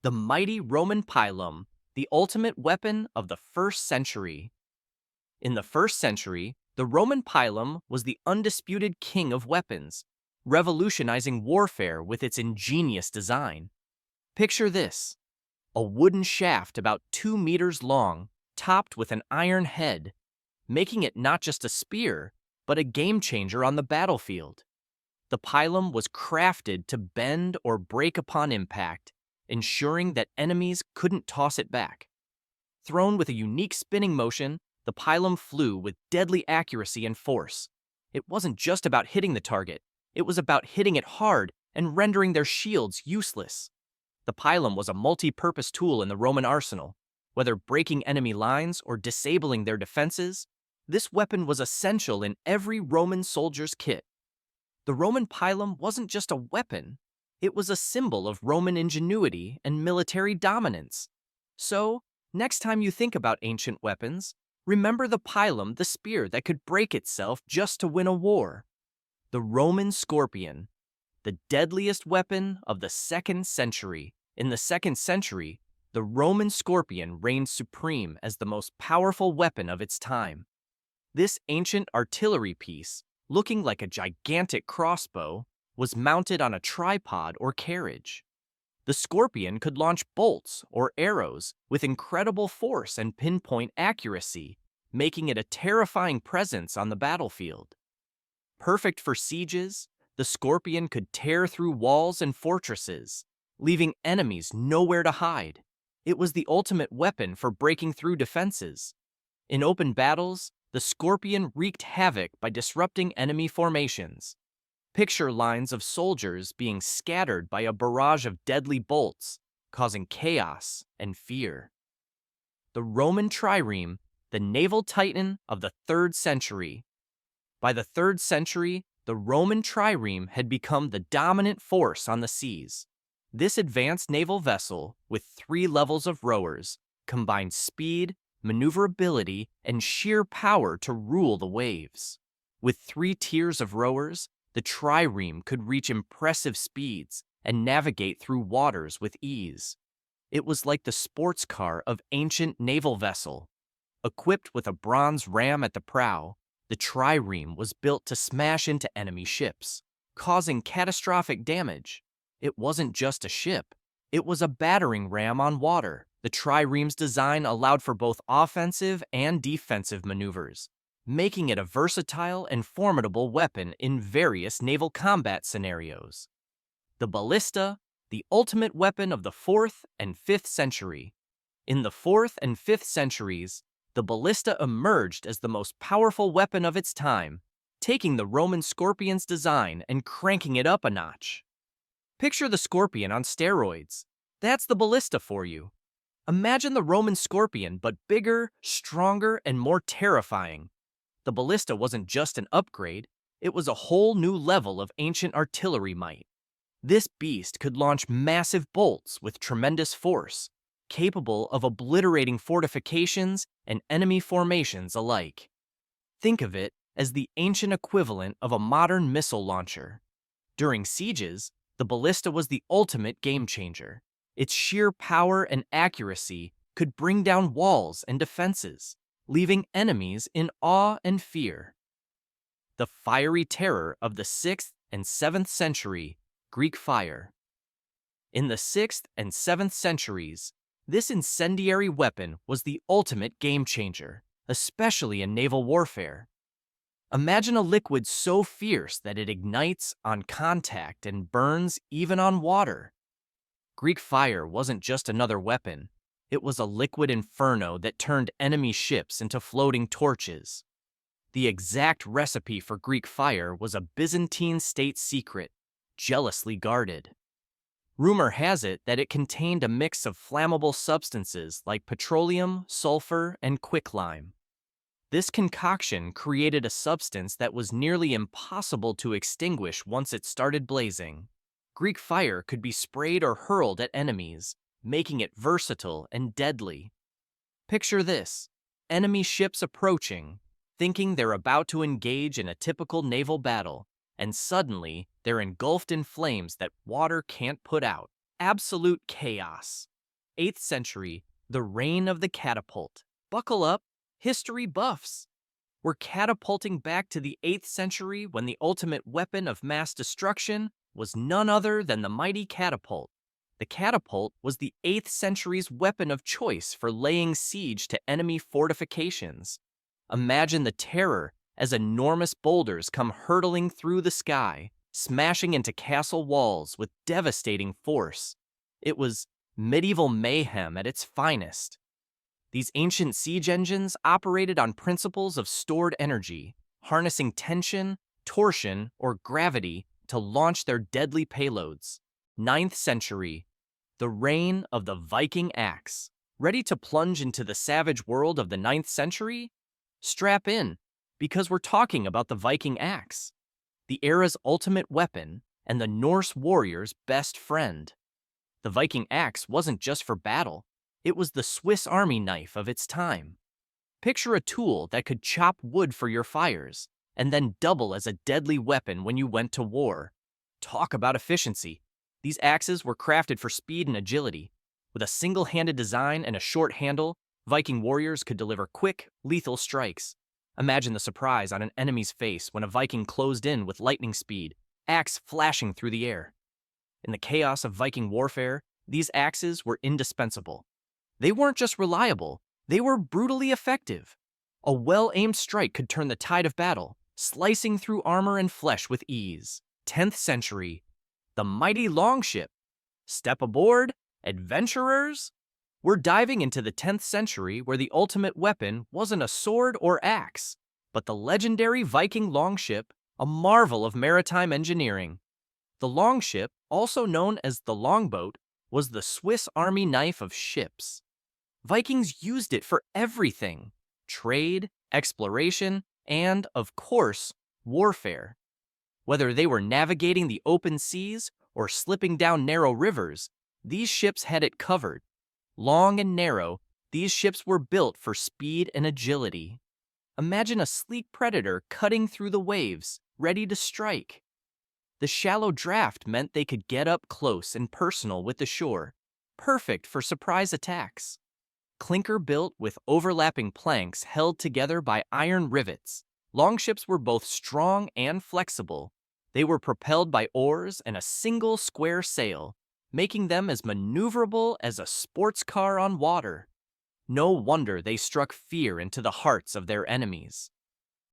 The mighty Roman pilum, the ultimate weapon of the 1st century. In the 1st century, the Roman pilum was the undisputed king of weapons, revolutionizing warfare with its ingenious design. Picture this: a wooden shaft about 2 meters long, topped with an iron head, making it not just a spear, but a game changer on the battlefield. The pilum was crafted to bend or break upon impact, ensuring that enemies couldn't toss it back. Thrown with a unique spinning motion, the pilum flew with deadly accuracy and force. It wasn't just about hitting the target, it was about hitting it hard and rendering their shields useless. The pilum was a multi-purpose tool in the Roman arsenal. Whether breaking enemy lines or disabling their defenses, this weapon was essential in every Roman soldier's kit. The Roman pilum wasn't just a weapon, it was a symbol of Roman ingenuity and military dominance. So, next time you think about ancient weapons, remember the pilum, the spear that could break itself just to win a war. The Roman scorpion, the deadliest weapon of the 2nd century. In the 2nd century, the Roman scorpion reigned supreme as the most powerful weapon of its time. This ancient artillery piece, looking like a gigantic crossbow, was mounted on a tripod or carriage. The scorpion could launch bolts or arrows with incredible force and pinpoint accuracy, making it a terrifying presence on the battlefield. Perfect for sieges, the scorpion could tear through walls and fortresses, leaving enemies nowhere to hide. It was the ultimate weapon for breaking through defenses. In open battles, the scorpion wreaked havoc by disrupting enemy formations. Picture lines of soldiers being scattered by a barrage of deadly bolts, causing chaos and fear. The Roman trireme, the naval titan of the 3rd century. By the 3rd century, the Roman trireme had become the dominant force on the seas. This advanced naval vessel, with 3 levels of rowers, combined speed, maneuverability, and sheer power to rule the waves. With 3 tiers of rowers, the trireme could reach impressive speeds and navigate through waters with ease. It was like the sports car of ancient naval vessel. Equipped with a bronze ram at the prow, the trireme was built to smash into enemy ships, causing catastrophic damage. It wasn't just a ship, it was a battering ram on water. The trireme's design allowed for both offensive and defensive maneuvers, making it a versatile and formidable weapon in various naval combat scenarios. The ballista, the ultimate weapon of the 4th and 5th century. In the 4th and 5th centuries, the ballista emerged as the most powerful weapon of its time, taking the Roman scorpion's design and cranking it up a notch. Picture the scorpion on steroids. That's the ballista for you. Imagine the Roman scorpion, but bigger, stronger, and more terrifying. The ballista wasn't just an upgrade, it was a whole new level of ancient artillery might. This beast could launch massive bolts with tremendous force, capable of obliterating fortifications and enemy formations alike. Think of it as the ancient equivalent of a modern missile launcher. During sieges, the ballista was the ultimate game changer. Its sheer power and accuracy could bring down walls and defenses, leaving enemies in awe and fear. The fiery terror of the 6th and 7th century, Greek fire. In the 6th and 7th centuries, this incendiary weapon was the ultimate game changer, especially in naval warfare. Imagine a liquid so fierce that it ignites on contact and burns even on water. Greek fire wasn't just another weapon, it was a liquid inferno that turned enemy ships into floating torches. The exact recipe for Greek fire was a Byzantine state secret, jealously guarded. Rumor has it that it contained a mix of flammable substances like petroleum, sulfur, and quicklime. This concoction created a substance that was nearly impossible to extinguish once it started blazing. Greek fire could be sprayed or hurled at enemies, making it versatile and deadly. Picture this: enemy ships approaching, thinking they're about to engage in a typical naval battle, and suddenly they're engulfed in flames that water can't put out. Absolute chaos. 8th century, the reign of the catapult. Buckle up, history buffs. We're catapulting back to the 8th century when the ultimate weapon of mass destruction was none other than the mighty catapult. The catapult was the 8th century's weapon of choice for laying siege to enemy fortifications. Imagine the terror as enormous boulders come hurtling through the sky, smashing into castle walls with devastating force. It was medieval mayhem at its finest. These ancient siege engines operated on principles of stored energy, harnessing tension, torsion, or gravity to launch their deadly payloads. 9th century, the reign of the Viking Axe. Ready to plunge into the savage world of the 9th century? Strap in, because we're talking about the Viking Axe, the era's ultimate weapon and the Norse warrior's best friend. The Viking axe wasn't just for battle, it was the Swiss Army knife of its time. Picture a tool that could chop wood for your fires, and then double as a deadly weapon when you went to war. Talk about efficiency. These axes were crafted for speed and agility. With a single-handed design and a short handle, Viking warriors could deliver quick, lethal strikes. Imagine the surprise on an enemy's face when a Viking closed in with lightning speed, axe flashing through the air. In the chaos of Viking warfare, these axes were indispensable. They weren't just reliable, they were brutally effective. A well-aimed strike could turn the tide of battle, slicing through armor and flesh with ease. 10th century, the mighty Longship. Step aboard, adventurers! We're diving into the 10th century where the ultimate weapon wasn't a sword or axe, but the legendary Viking Longship, a marvel of maritime engineering. The Longship, also known as the longboat, was the Swiss Army knife of ships. Vikings used it for everything: trade, exploration, and, of course, warfare. Whether they were navigating the open seas or slipping down narrow rivers, these ships had it covered. Long and narrow, these ships were built for speed and agility. Imagine a sleek predator cutting through the waves, ready to strike. The shallow draft meant they could get up close and personal with the shore, perfect for surprise attacks. Clinker-built with overlapping planks held together by iron rivets, longships were both strong and flexible. They were propelled by oars and a single square sail, making them as maneuverable as a sports car on water. No wonder they struck fear into the hearts of their enemies.